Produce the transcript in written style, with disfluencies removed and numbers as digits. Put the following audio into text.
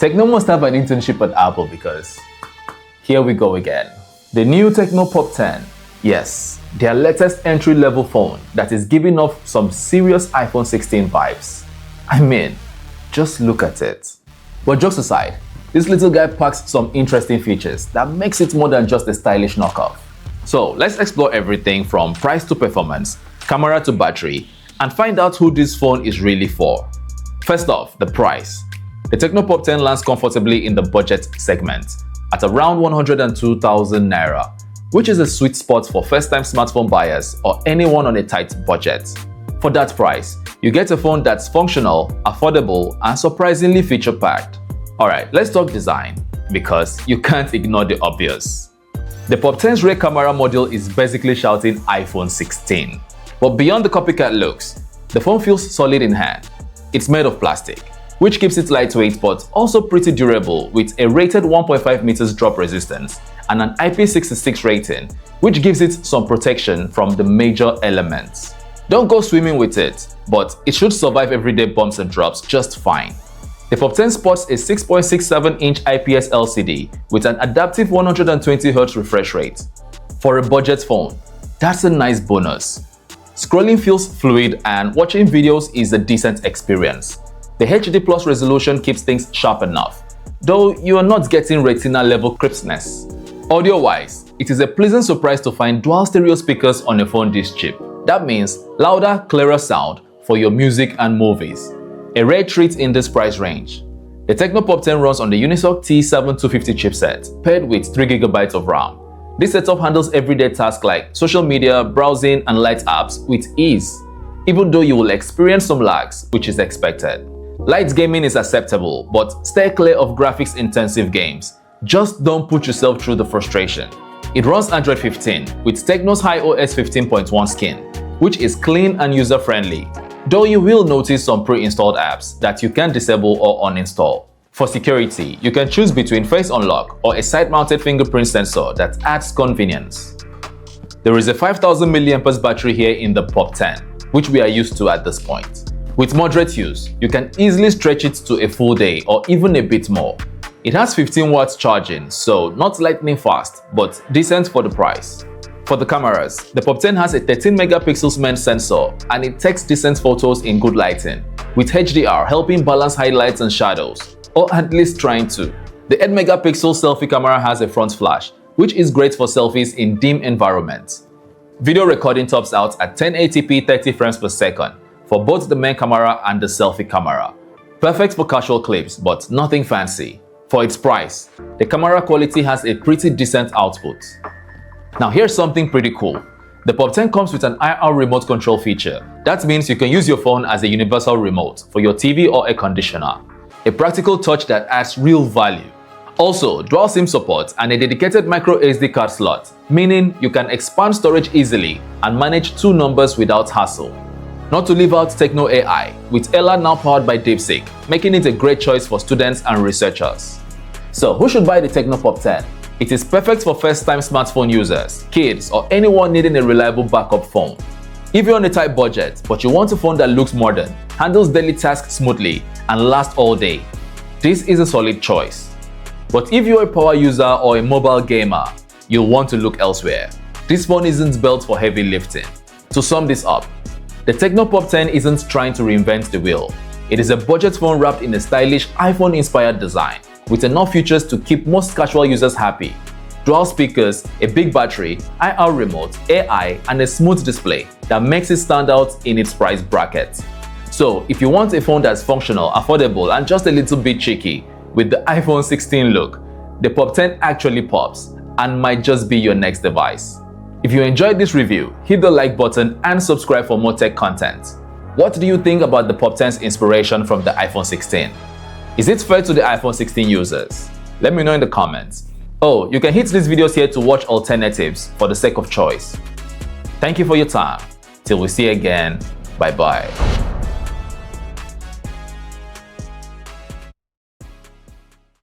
Tecno must have an internship at Apple because here we go again. The new Tecno Pop 10. Yes, their latest entry-level phone that is giving off some serious iPhone 16 vibes. I mean, just look at it. But jokes aside, this little guy packs some interesting features that makes it more than just a stylish knockoff. So let's explore everything from price to performance, camera to battery, and find out who this phone is really for. First off, the price. The Tecno Pop 10 lands comfortably in the budget segment at around 102,000 Naira, which is a sweet spot for first-time smartphone buyers or anyone on a tight budget. For that price, you get a phone that's functional, affordable, and surprisingly feature-packed. Alright, let's talk design, because you can't ignore the obvious. The Pop 10's rear camera module is basically shouting iPhone 16. But beyond the copycat looks, the phone feels solid in hand. It's made of plastic, which keeps it lightweight but also pretty durable with a rated 1.5 meters drop resistance and an IP66 rating, which gives it some protection from the major elements. Don't go swimming with it, but it should survive everyday bumps and drops just fine. The Pop 10 sports a 6.67-inch IPS LCD with an adaptive 120Hz refresh rate. For a budget phone, that's a nice bonus. Scrolling feels fluid and watching videos is a decent experience. The HD Plus resolution keeps things sharp enough, though you are not getting retina-level crispness. Audio-wise, it is a pleasant surprise to find dual stereo speakers on a phone this cheap. That means louder, clearer sound for your music and movies. A rare treat in this price range. The Tecno Pop 10 runs on the Unisoc T725 chipset, paired with 3GB of RAM. This setup handles everyday tasks like social media, browsing, and light apps with ease, even though you will experience some lags, which is expected. Light gaming is acceptable, but stay clear of graphics-intensive games. Just don't put yourself through the frustration. It runs Android 15 with Tecno's iOS 15.1 skin, which is clean and user-friendly, though you will notice some pre-installed apps that you can disable or uninstall. For security, you can choose between Face Unlock or a side-mounted fingerprint sensor that adds convenience. There is a 5000 mAh battery here in the Pop 10, which we are used to at this point. With moderate use, you can easily stretch it to a full day or even a bit more. It has 15 watts charging, so not lightning fast, but decent for the price. For the cameras, the Pop 10 has a 13 megapixels MEMS sensor and it takes decent photos in good lighting, with HDR helping balance highlights and shadows, or at least trying to. The 8 megapixel selfie camera has a front flash, which is great for selfies in dim environments. Video recording tops out at 1080p 30 frames per second for both the main camera and the selfie camera. Perfect for casual clips, but nothing fancy. For its price, the camera quality has a pretty decent output. Now here's something pretty cool. The Pop 10 comes with an IR remote control feature. That means you can use your phone as a universal remote for your TV or air conditioner. A practical touch that adds real value. Also, dual SIM support and a dedicated micro SD card slot, meaning you can expand storage easily and manage two numbers without hassle. Not to leave out Tecno AI, with Ella now powered by DeepSeek, making it a great choice for students and researchers. So who should buy the Tecno Pop 10? It is perfect for first-time smartphone users, kids, or anyone needing a reliable backup phone. If you're on a tight budget, but you want a phone that looks modern, handles daily tasks smoothly, and lasts all day, this is a solid choice. But if you're a power user or a mobile gamer, you'll want to look elsewhere. This phone isn't built for heavy lifting. To sum this up, the Tecno Pop 10 isn't trying to reinvent the wheel. It is a budget phone wrapped in a stylish iPhone-inspired design, with enough features to keep most casual users happy. Dual speakers, a big battery, IR remote, AI, and a smooth display that makes it stand out in its price bracket. So if you want a phone that's functional, affordable, and just a little bit cheeky with the iPhone 16 look, the Pop 10 actually pops and might just be your next device. If you enjoyed this review, hit the like button and subscribe for more tech content. What do you think about the Pop 10's inspiration from the iPhone 16? Is it fair to the iPhone 16 users? Let me know in the comments. Oh, you can hit these videos here to watch alternatives for the sake of choice. Thank you for your time. Till we see you again, bye bye.